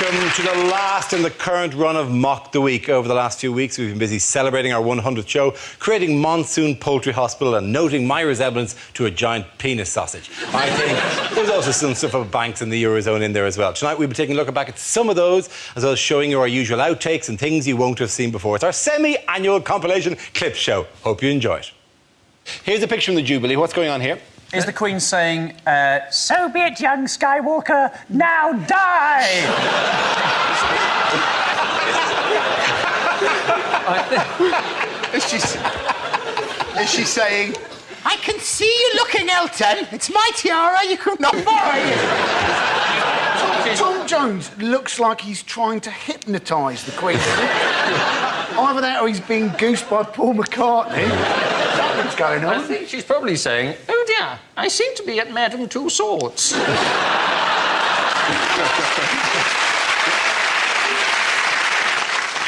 Welcome to the last in the current run of Mock the Week. Over the last few weeks, we've been busy celebrating our 100th show, creating Monsoon Poultry Hospital and noting my resemblance to a giant penis sausage. I think there's also some stuff about banks in the Eurozone in there as well. Tonight, we'll be taking a look back at some of those, as well as showing you our usual outtakes and things you won't have seen before. It's our semi-annual compilation clip show. Hope you enjoy it. Here's a picture from the Jubilee. What's going on here? Is the Queen saying, so be it, young Skywalker, now die? Is she saying, I can see you looking, Elton. It's my tiara, you could not buy. Tom Jones looks like he's trying to hypnotise the Queen. Either that or he's being goosed by Paul McCartney. What's going on? I think she's probably saying, oh dear, I seem to be at Madame Tussauds.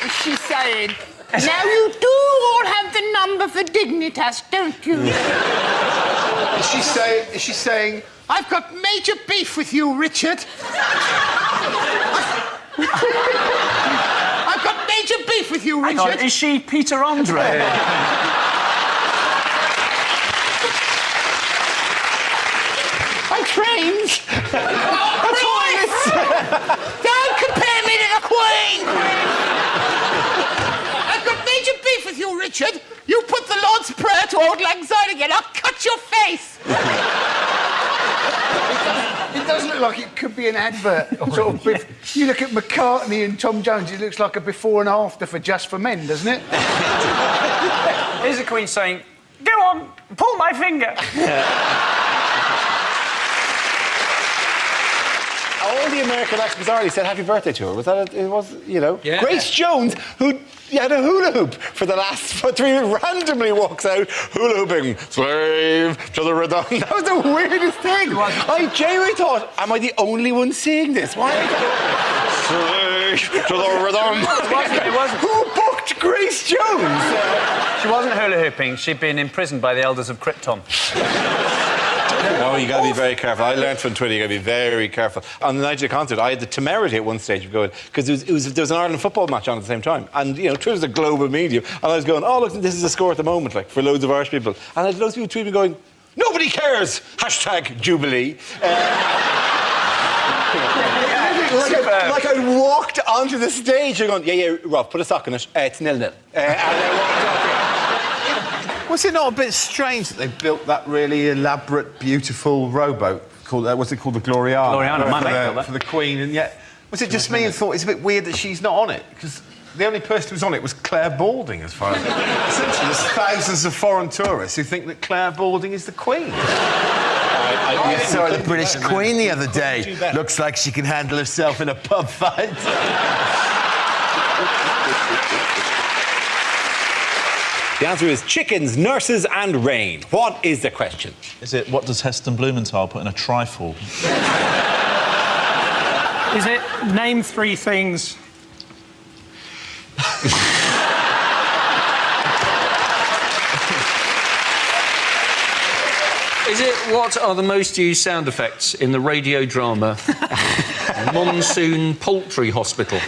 Is she saying, now you do all have the number for Dignitas, don't you? Is she saying, I've got major beef with you, Richard. I've got major beef with you, Richard. Hang on, is she Peter Andre? Trains. Don't compare me to the Queen. I've got major beef with you, Richard. You put the Lord's Prayer to Auld Lang Syne again, I'll cut your face. It does look like it could be an advert. You look at McCartney and Tom Jones, it looks like a before and after for Just for Men, doesn't it? Is the Queen saying, go on, pull my finger? All the American actors already said happy birthday to her. Was that it was, you know? Yeah. Grace Jones, who had a hula hoop for the last 3 years, randomly walks out hula hooping, slave to the rhythm. That was the weirdest thing. I genuinely thought, am I the only one seeing this? Why? Slave to the rhythm. It wasn't. Who booked Grace Jones? She wasn't hula hooping. She'd been imprisoned by the elders of Krypton. No, you got to be very careful. I learned from Twitter, you got to be very careful. On the night of the concert, I had the temerity at one stage of going, because there was an Ireland football match on at the same time, and you know, Twitter's a global medium, and I was going, oh look, this is a score at the moment, like for loads of Irish people, and I had loads of people tweeting going, nobody cares. #Jubilee. Like I walked onto the stage and going, yeah, Rob, put a sock in it. It's 0-0. And I walked off. Was it not a bit strange that they built that really elaborate, beautiful rowboat called, what's it called, the Gloriana? Gloriana, my mate built that. For the Queen, and yet... Was it just me and thought it's a bit weird that she's not on it? Because the only person who was on it was Claire Balding, as far as... Essentially, there's thousands of foreign tourists who think that Claire Balding is the Queen. I saw the British Queen the other day. Looks like she can handle herself in a pub fight. The answer is chickens, nurses and rain. What is the question? Is it, what does Heston Blumenthal put in a trifle? Is it name 3 things? Is it, what are the most used sound effects in the radio drama Monsoon Poultry Hospital?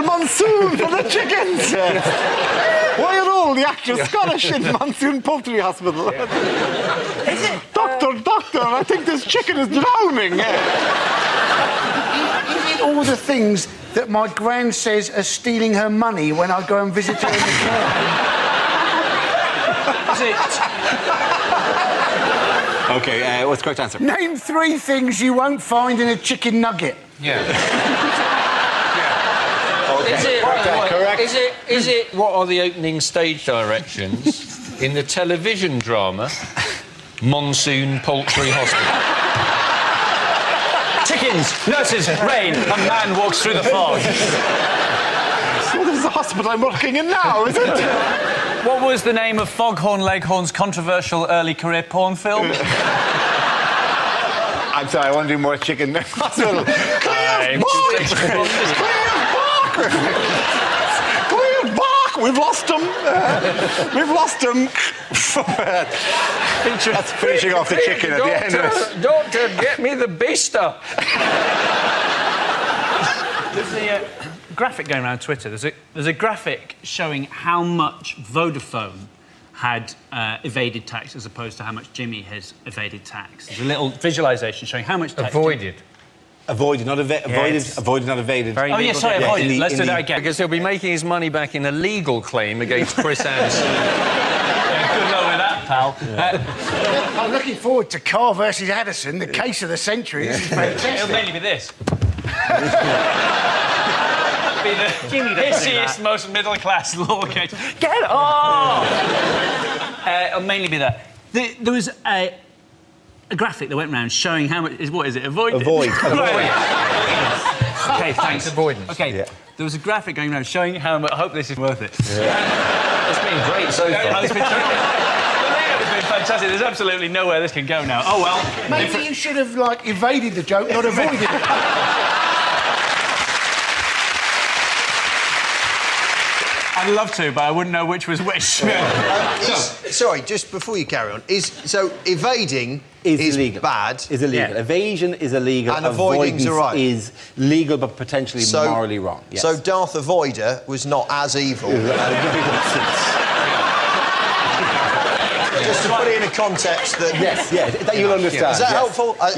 Monsoon for the chickens! Why are all the actors Scottish in Monsoon Poultry Hospital? Is it? Doctor, I think this chicken is drowning. Is it all the things that my gran says are stealing her money when I go and visit her in the care? Is it? OK, what's the correct answer? Name 3 things you won't find in a chicken nugget. Yeah. Is it what are the opening stage directions in the television drama Monsoon Poultry Hospital? Chickens, nurses, rain, a man walks through the fog. So this is the hospital I'm working in now, is it? What was the name of Foghorn Leghorn's controversial early career porn film? I'm sorry, I want to do more chicken hospital. Clear Bark! we've lost them. We've lost them. That's finishing off the chicken at the end of it. Doctor, get me the beaster. There's a graphic going around Twitter. There's a graphic showing how much Vodafone had evaded tax as opposed to how much Jimmy has evaded tax. There's a little visualisation showing how much tax... Avoided. Avoided, not evaded. Avoided, not evaded. Oh, yeah, sorry, avoided. Let's do that again. Because he'll be making his money back in a legal claim against Chris Anderson. Yeah, good luck with that, pal. I'm looking forward to Carr versus Addison, the case of the century. This is fantastic. It'll mainly be this. Be the Jimmy hissiest, most middle-class law case. Get off! It'll mainly be that. There was a graphic that went round showing how much... What is it? Avoided? Avoid. OK, thanks. Avoidance. OK, Yeah. there was a graphic going around showing how much... I hope this is worth it. It's been great so far. It's been fantastic. There's absolutely nowhere this can go now. Oh, well. Maybe you should have, like, evaded the joke, not avoided it. I'd love to, but I wouldn't know which was which. Sorry, just before you carry on, so evading is illegal. Bad. Is illegal. Yeah. Evasion is illegal. And avoiding's all right. Is legal but potentially morally wrong. Yes. So Darth Avoider was not as evil. Just to put it in a context that... Yes, yeah, that you'll understand. Is that helpful? He was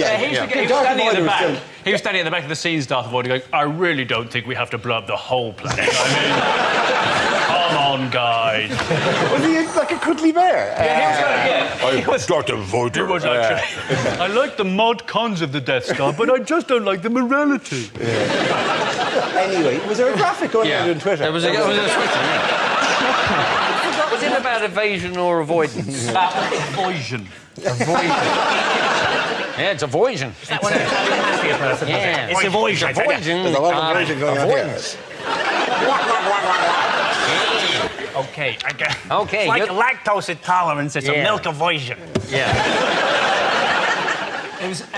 standing at the back. He was standing at the back of the scenes, Darth Avoider, going, I really don't think we have to blow up the whole planet. I mean, come on, guys. Was he like a cuddly bear? He was Darth Avoider. He was actually. I like the mod cons of the Death Star, but I just don't like the morality. Anyway, was there a graphic going on on Twitter? There was a Twitter, Was it about evasion or avoidance? Avoision. Yeah, it's avoision. Is that one happier person? Yeah. It's avoision. Avoision. There's a lot of avoiding going on here. OK, I get... OK. It's like lactose intolerance, it's a milk avoision. Yeah. It was, Come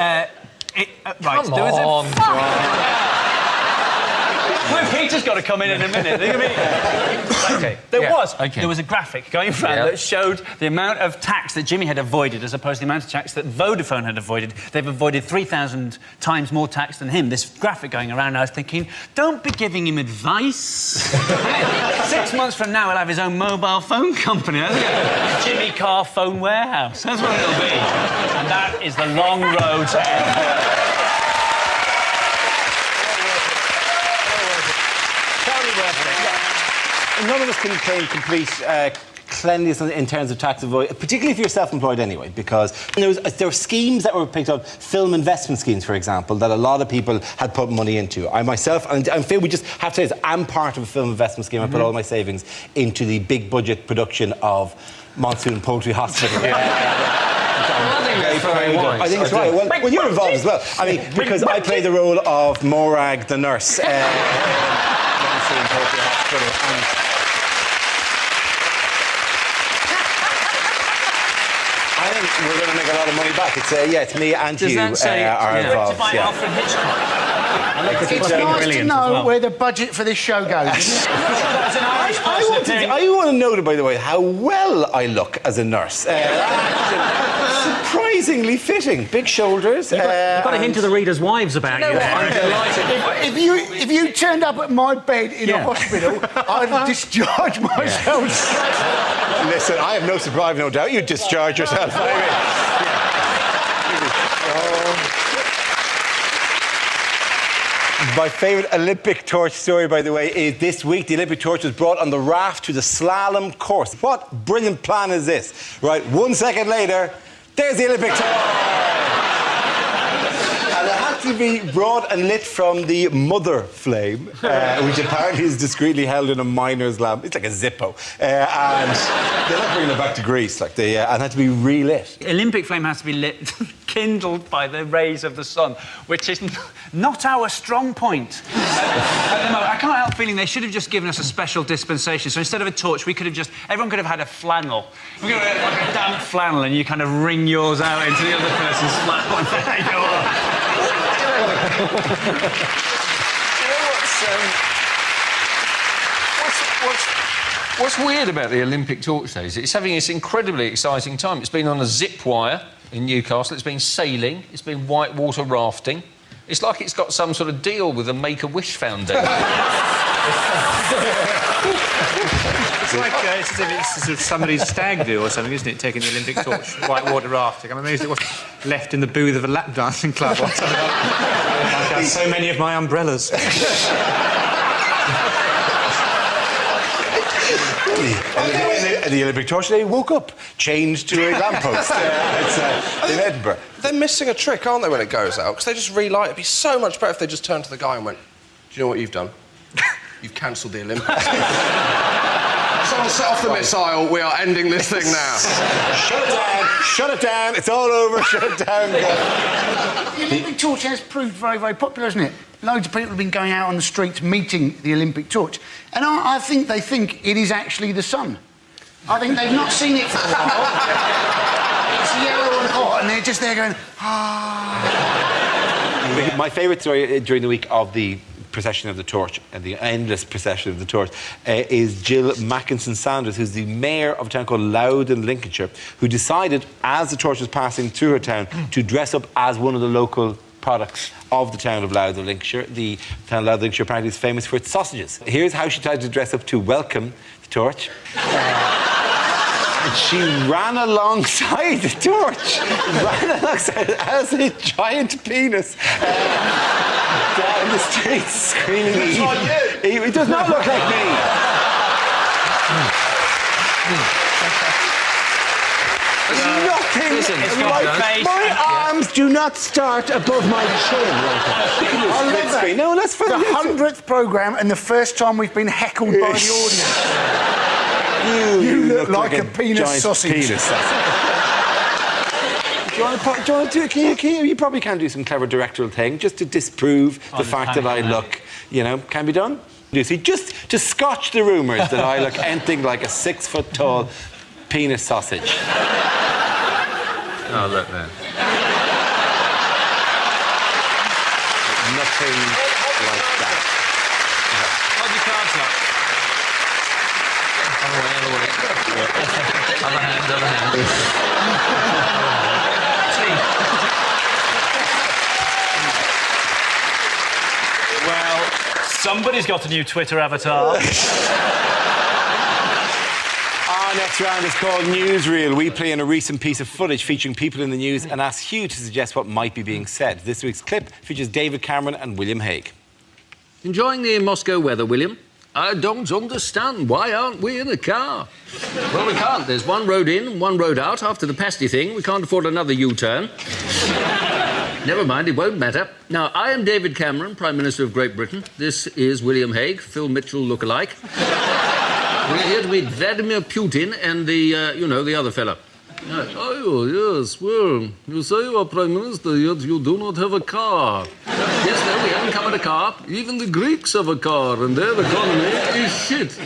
there was on, Well, Peter's got to come in a minute. OK. There was a graphic going around that showed the amount of tax that Jimmy had avoided as opposed to the amount of tax that Vodafone had avoided. They've avoided 3,000 times more tax than him. This graphic going around, and I was thinking, don't be giving him advice. 6 months from now, he'll have his own mobile phone company. Jimmy Carr Phone Warehouse. That's what it'll be. And that is the long road to end. None of us can claim complete cleanliness in terms of tax avoidance, particularly if you're self-employed anyway, because there were schemes that were picked up, film investment schemes, for example, that a lot of people had put money into. I myself, and I feel we just have to say this, I'm part of a film investment scheme. I put all my savings into the big budget production of Monsoon Poultry Hospital. I think it's right. Well, you're involved as well. I mean, because I play the role of Morag the nurse. Monsoon Poultry Hospital. I think we're going to make a lot of money back. It's me and you are involved. By Alfred Hitchcock. It's nice to know where the budget for this show goes. I want to know, by the way, how well I look as a nurse. Surprisingly fitting. Big shoulders. You've got a hint of the readers' wives about you. If you turned up at my bed in a hospital, I'd discharge myself. Listen, I have no surprise, no doubt. You'd discharge yourself. My favourite Olympic torch story, by the way, is this week. The Olympic torch was brought on the raft to the slalom course. What brilliant plan is this? Right, 1 second later, there's the Olympic torch! And it had to be brought and lit from the mother flame, which apparently is discreetly held in a miner's lamp. It's like a Zippo. And they're not bringing it back to Greece. And it had to be relit. Olympic flame has to be lit, kindled by the rays of the sun, which is not our strong point. At the moment, I can't help feeling they should have just given us a special dispensation. So instead of a torch, everyone could have had a flannel. We could have had like a damp flannel, and you kind of wring yours out into the other person's flannel, and there you are. You know what's What's weird about the Olympic torch days? It's having this incredibly exciting time. It's been on a zip wire in Newcastle. It's been sailing. It's been whitewater rafting. It's like it's got some sort of deal with the Make-A-Wish Foundation. It's like it's as if it's sort of somebody's stag do or something, isn't it? Taking the Olympic torch, whitewater rafting. I'm amazed it wasn't left in the booth of a lap dancing club or something. Like that. So many of my umbrellas. The Olympic torch, they woke up, changed to a lamppost in Edinburgh. They're missing a trick, aren't they, when it goes out? Because they just relight. It'd be so much better if they just turned to the guy and went, do you know what you've done? You've cancelled the Olympics. Someone set off the missile. We are ending this thing now. Shut it down. Shut it down. It's all over. Shut it down. The Olympic torch has proved very, very popular, hasn't it? Loads of people have been going out on the streets meeting the Olympic torch. And I think they think it is actually the sun. I think they've not seen it for a while. It's yellow and hot, and they're just there going, ah. My favourite story during the week of the procession of the torch and the endless procession of the torch is Jill Mackinson-Sanders, who's the mayor of a town called Louth in Lincolnshire, who decided, as the torch was passing through her town, to dress up as one of the local products of the town of Louth in Lincolnshire. The town of Louth in Lincolnshire apparently is famous for its sausages. Here's how she tried to dress up to welcome the torch. She ran alongside the torch, as a giant penis down the street, screaming. It does not look like me. Nothing. My arms do not start above my chin. I love that. No, that's for the 100th programme and the first time we've been heckled by the audience. You look like a penis sausage. Penis sausage. Do you want to do? You probably can do some clever directorial thing just to disprove the fact that I look. You know, can be done. You see, just to scotch the rumours that I look anything like a 6-foot-tall penis sausage. Oh, look there. Nothing like that. Hold your cards up. Other way. Other hand. Well, somebody's got a new Twitter avatar. Our next round is called Newsreel. We play in a recent piece of footage featuring people in the news and ask Hugh to suggest what might be being said. This week's clip features David Cameron and William Hague. Enjoying the Moscow weather, William? I don't understand. Why aren't we in a car? Well, we can't. There's one road in, one road out. After the pasty thing, we can't afford another U-turn. Never mind, it won't matter. Now, I am David Cameron, Prime Minister of Great Britain. This is William Hague, Phil Mitchell look-alike. We're here to meet Vladimir Putin and the other fella. Oh, yes, well, you say you are Prime Minister, yet you do not have a car. Yes, no, we haven't come in a car. Even the Greeks have a car, and their economy is shit.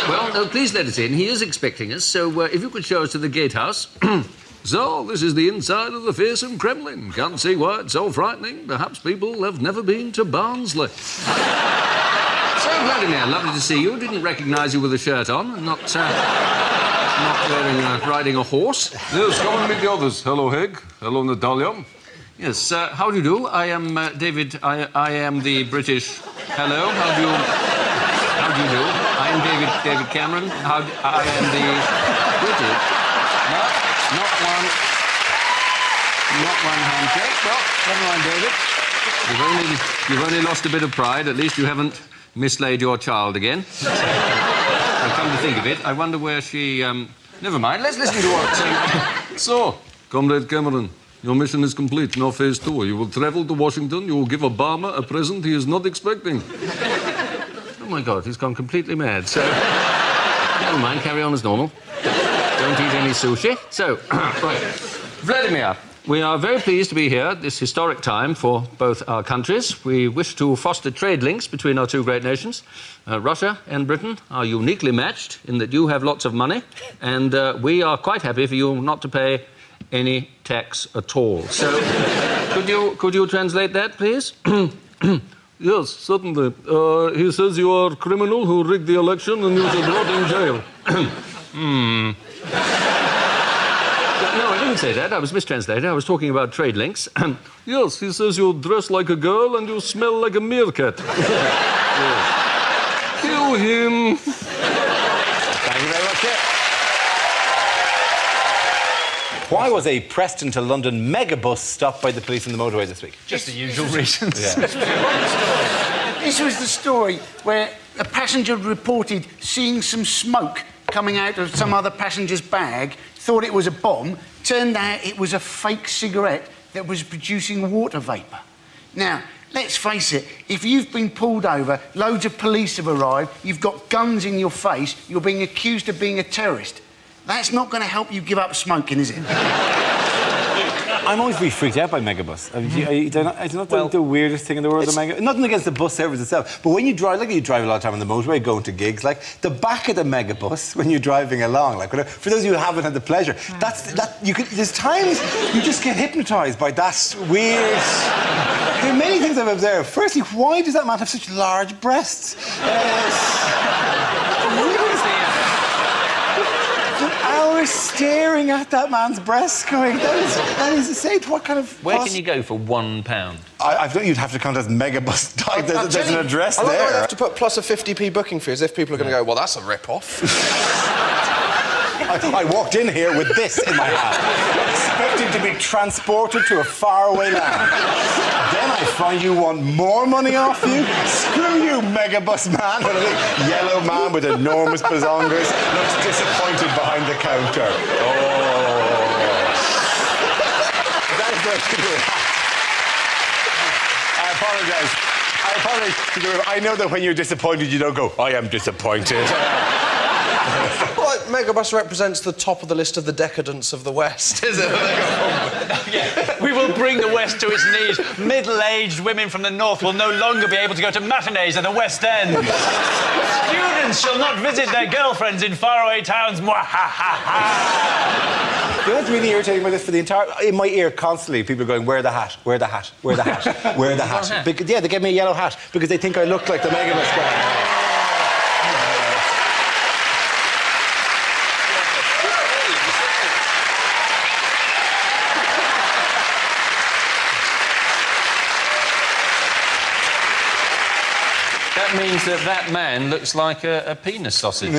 Well, no, please let us in. He is expecting us, so if you could show us to the gatehouse. So, this is the inside of the fearsome Kremlin. Can't see why it's so frightening. Perhaps people have never been to Barnsley. So, Vladimir, lovely to see you. Didn't recognise you with a shirt on. Not riding a horse. Yes, come and meet the others. Hello, Hague. Hello, Natalia. Yes, how do you do? I am David. I am the British. Hello, how do you do? I am David Cameron. I am the British. No, not one handshake. Well, never mind, David. You've only lost a bit of pride. At least you haven't mislaid your child again. And come to think of it, I wonder where she... Never mind, let's listen to what... So, Comrade Cameron, your mission is complete. Now phase 2. You will travel to Washington. You will give Obama a present he is not expecting. Oh, my God, he's gone completely mad. So, never mind, carry on as normal. Don't eat any sushi. So, right. Vladimir, we are very pleased to be here at this historic time for both our countries. We wish to foster trade links between our two great nations. Russia and Britain are uniquely matched in that you have lots of money, and we are quite happy for you not to pay any tax at all. So, could you translate that, please? Yes, certainly. He says you are a criminal who rigged the election and you should rot in jail. No, I didn't say that. I was mistranslated. I was talking about trade links. Yes, he says you dress like a girl and you smell like a meerkat. Yes. Kill him. Thank you very much, Jeff. Why was a Preston to London megabus stopped by the police on the motorway this week? Just the usual reasons. Yeah. This was the story where a passenger reported seeing some smoke coming out of some other passenger's bag, thought it was a bomb, turned out it was a fake cigarette that was producing water vapour. Now, let's face it, if you've been pulled over, loads of police have arrived, you've got guns in your face, you're being accused of being a terrorist. That's not going to help you give up smoking, is it? I'm always really freaked out by Megabus. It's not the weirdest thing in the world, the Megabus. Nothing against the bus service itself, but when you drive, like you drive a lot of time on the motorway, going to gigs, like the back of the Megabus when you're driving along, like whatever, for those of you who haven't had the pleasure, there's times you just get hypnotised by that weird. There are many things I've observed. Firstly, why does that man have such large breasts? Hours staring at that man's breasts, going, that is insane. What kind of... Where can you go for £1? I thought you'd have to contact Megabus. There's an address there. I have to put plus a 50p booking fee as if people are going to go, well, that's a rip-off. I walked in here with this in my hand, expecting to be transported to a faraway land. Then I find you want more money off you? Screw you, Megabus man. What a big yellow man with enormous bazongas looks disappointed behind the counter. Oh. That is very good. I apologise. To the room. I know that when you're disappointed, you don't go, I am disappointed. Well, Megabus represents the top of the list of the decadence of the West, is it? Yeah. We will bring the West to its knees. Middle-aged women from the North will no longer be able to go to matinees at the West End. Students shall not visit their girlfriends in faraway towns. Mwahaha. You know what's really irritating about this for the entire... In my ear, constantly, people are going, wear the hat, wear the hat, wear the hat, wear the hat. Yeah, they give me a yellow hat because they think I look like the Megabus guy. That means that man looks like a penis sausage.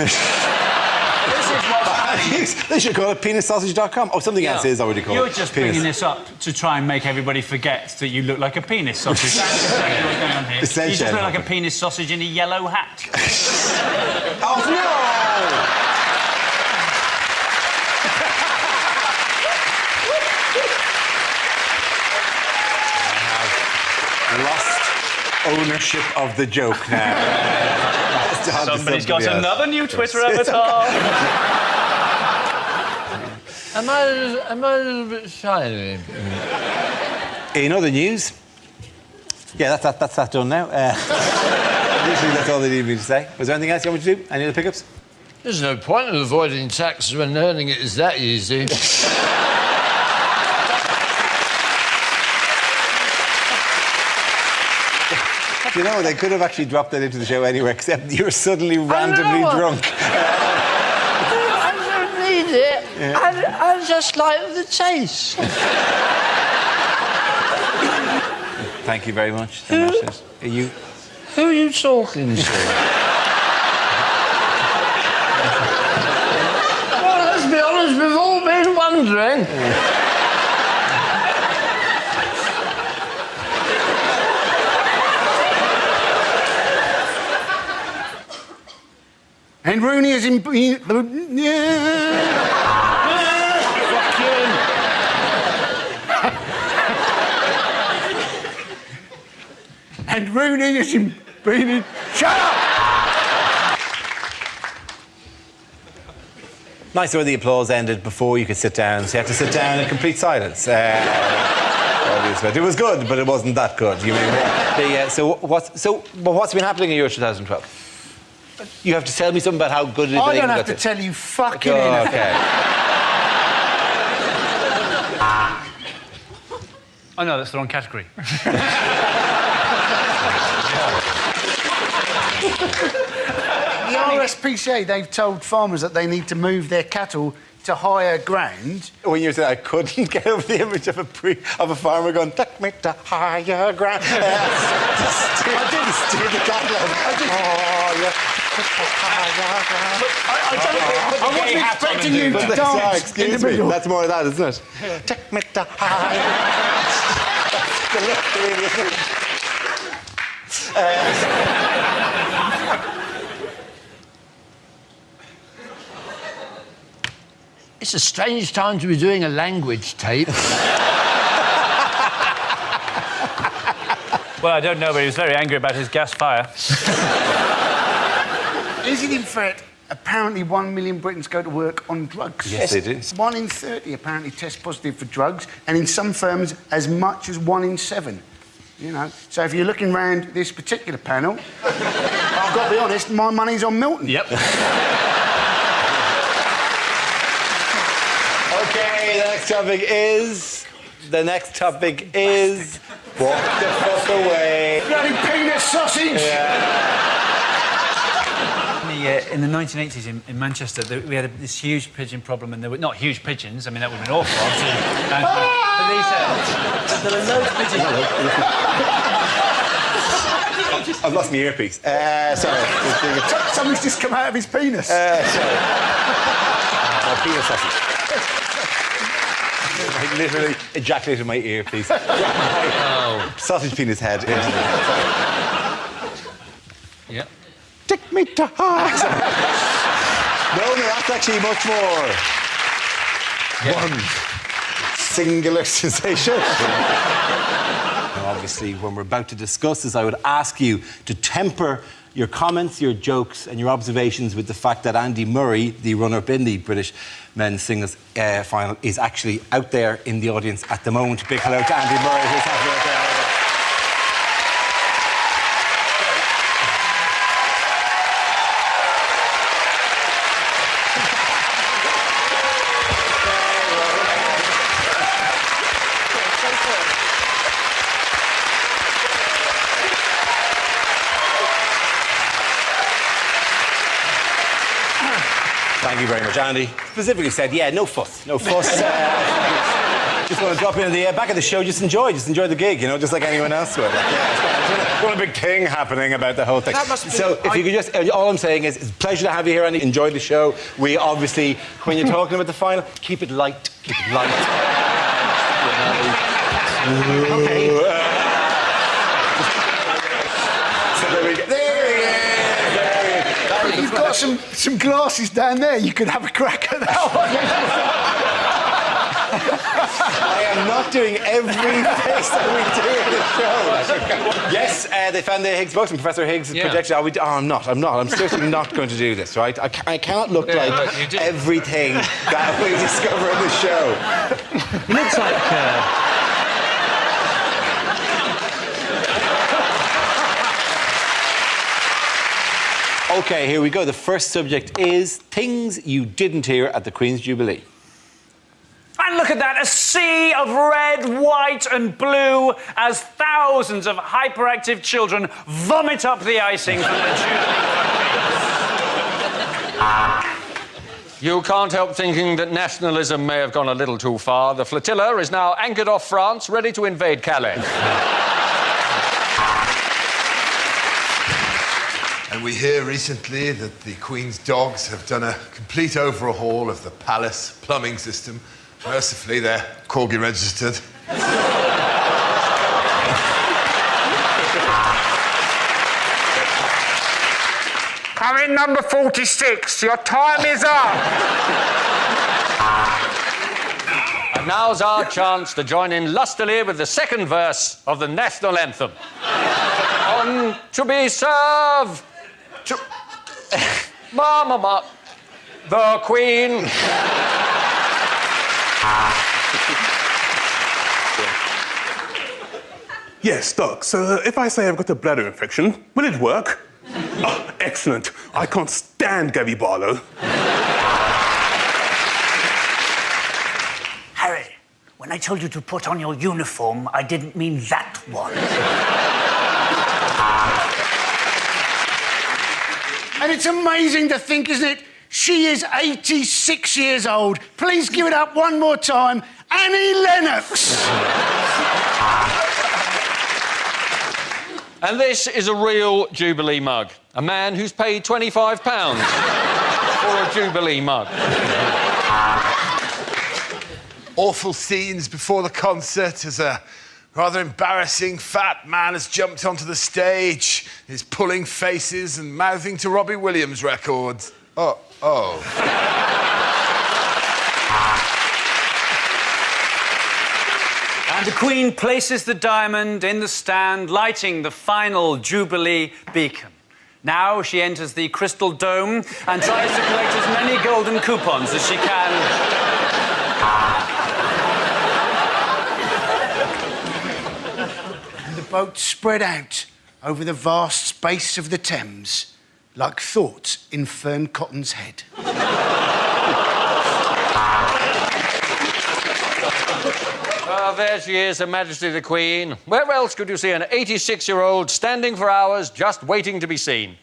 They should call it penissausage.com. Oh, something else is already called. You're just bringing this up to try and make everybody forget that you look like a penis sausage. That's exactly what's going on here. You just look like a penis sausage in a yellow hat. Oh, no! I have lost ownership of the joke now. Somebody's got another new Twitter avatar. Am I a little bit shy? In other news, yeah, that's that done now. Usually that's all they need me to say. Was there anything else you want me to do? Any other pickups? There's no point in avoiding taxes when earning it is that easy. You know, they could have actually dropped that into the show anyway, except you're suddenly randomly drunk. I don't need it. Yeah. I just like the taste. Thank you very much. Who are you talking to? Well, let's be honest, we've all been wondering. And Rooney is in... And Rooney is in... Shut up! Nice where the applause ended before you could sit down, so you had to sit down in complete silence. Obviously. It was good, but it wasn't that good. You mean, so what's been happening in Euro 2012? You have to tell me something about how good it is. I don't have to tell you fucking anything. Okay. Oh, no, that's the wrong category. The RSPCA, they've told farmers that they need to move their cattle to higher ground. When you said I couldn't get over the image of a farmer going, take me to higher ground. I didn't steal the cattle. I wasn't expecting you to dance. Excuse me, that's more of that, isn't it? Take me to higher It's a strange time to be doing a language tape. Well, I don't know, but he was very angry about his gas fire. Is it in fact apparently 1 million Britons go to work on drugs? Yes, they do. 1 in 30 apparently test positive for drugs, and in some firms as much as 1 in 7. You know, so if you're looking round this particular panel, I've got to be honest, my money's on Milton. Yep. Okay, the next topic is... Walk the fuck away. Bloody peanut sausage! In the 1980s in Manchester, we had this huge pigeon problem, and there were not huge pigeons. I mean, that would have been awful, obviously. But there are loads of pigeons. I've lost my earpiece. Sorry. Something's just come out of his penis. Sorry. Penis sausage. I literally ejaculated my earpiece. Sausage penis head. Yeah. Take me to heart. No, that's actually much more. One singular sensation. Now, obviously, when we're about to discuss this, I would ask you to temper your comments, your jokes, and your observations with the fact that Andy Murray, the runner-up in the British men's singles final, is actually out there in the audience at the moment. Big hello to Andy Murray, who's happy out there. Thank you very much, Andy. Specifically said, yeah, no fuss, no fuss. Just want to drop in at the back of the show, just enjoy the gig, you know, just like anyone else would. There's not a big thing happening about the whole thing. That must be... So, if you could just, all I'm saying is, it's a pleasure to have you here, Andy. Enjoy the show. We obviously, when you're talking about the final, keep it light, keep it light. Okay. So there we go. You've got some glasses down there. You could have a crack at that one. I am not doing every face that we do in the show. Yes, they found the Higgs boson, Professor Higgs' projection. I'm not. I'm certainly not going to do this, right? I cannot look like everything that we discover in the show. It looks like... OK, here we go. The first subject is things you didn't hear at the Queen's Jubilee. And look at that, a sea of red, white and blue as thousands of hyperactive children vomit up the icing from the Jubilee. You can't help thinking that nationalism may have gone a little too far. The flotilla is now anchored off France, ready to invade Calais. And we hear recently that the Queen's dogs have done a complete overhaul of the palace plumbing system. Mercifully, they're corgi registered. Come in, number 46. Your time is up. And now's our chance to join in lustily with the second verse of the national anthem. On to be served to... Ma, the Queen... Yes, Doc. So if I say I've got a bladder infection, will it work? Oh, excellent. I can't stand Gabby Barlow. Harry, when I told you to put on your uniform, I didn't mean that one. And it's amazing to think, isn't it? She is 86 years old. Please give it up one more time. Annie Lennox. And this is a real Jubilee mug. A man who's paid £25 for a Jubilee mug. Awful scenes before the concert as a rather embarrassing fat man has jumped onto the stage. He's pulling faces and mouthing to Robbie Williams records. Oh. And the Queen places the diamond in the stand, lighting the final Jubilee beacon. Now she enters the Crystal Dome and tries to collect as many golden coupons as she can. And the boats spread out over the vast space of the Thames, like thoughts in Fern Cotton's head. Ah, there she is, Her Majesty the Queen. Where else could you see an 86-year-old standing for hours just waiting to be seen?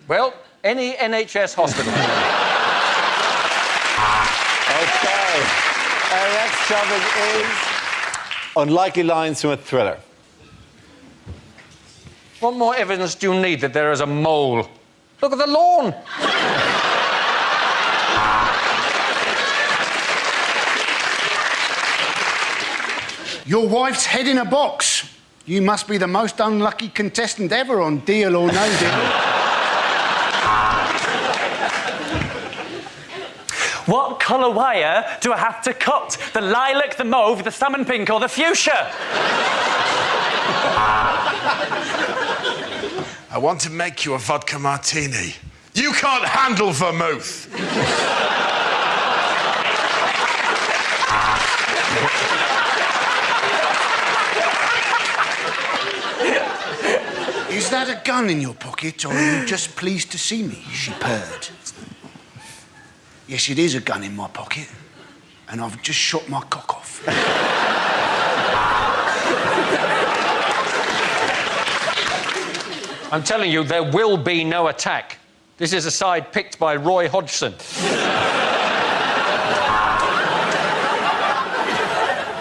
Well, any NHS hospital. OK. Our next topic is unlikely lines from a thriller. What more evidence do you need that there is a mole? Look at the lawn. Your wife's head in a box. You must be the most unlucky contestant ever on Deal or No Deal. What colour wire do I have to cut? The lilac, the mauve, the salmon pink or the fuchsia? I want to make you a vodka martini. You can't handle vermouth. Is that a gun in your pocket, or are you just pleased to see me? She purred. Yes, it is a gun in my pocket, and I've just shot my cock off. I'm telling you, there will be no attack. This is a side picked by Roy Hodgson.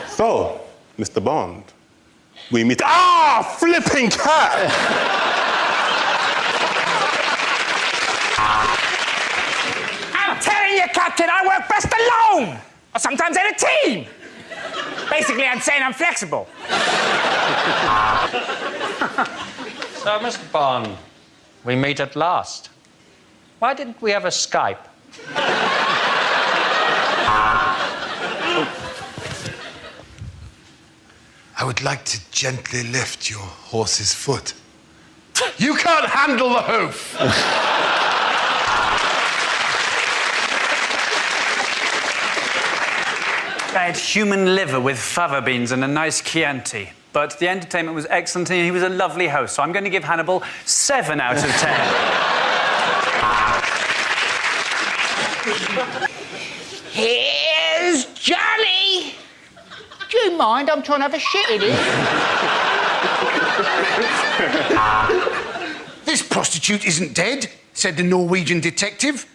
So, Mr. Bond, we meet... Ah! Flipping cat! I'm telling you, Captain, I work best alone! Or sometimes in a team! Basically, I'm saying I'm flexible. So, Mr. Bond, we meet at last. Why didn't we have a Skype? I would like to gently lift your horse's foot. You can't handle the hoof! I had human liver with fava beans and a nice Chianti. But the entertainment was excellent and he was a lovely host. So I'm going to give Hannibal 7 out of 10. Here's Johnny! Do you mind? I'm trying to have a shit in it. This prostitute isn't dead, said the Norwegian detective.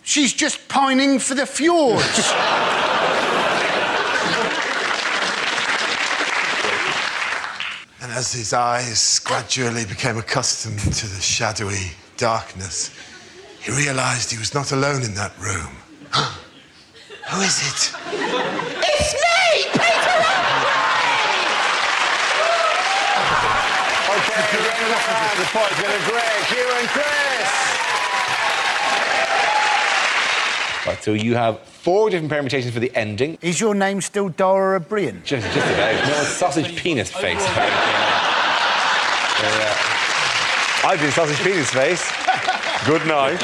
She's just pining for the fjords. And as his eyes gradually became accustomed to the shadowy darkness, he realised he was not alone in that room. Who is it? It's me, Peter! OK, the points go to Greg, Hugh and Chris. Right, so you have 4 different permutations for the ending. Is your name still Dara O'Brien? Just about. No, it's sausage penis face. I've been sausage penis face. Good night.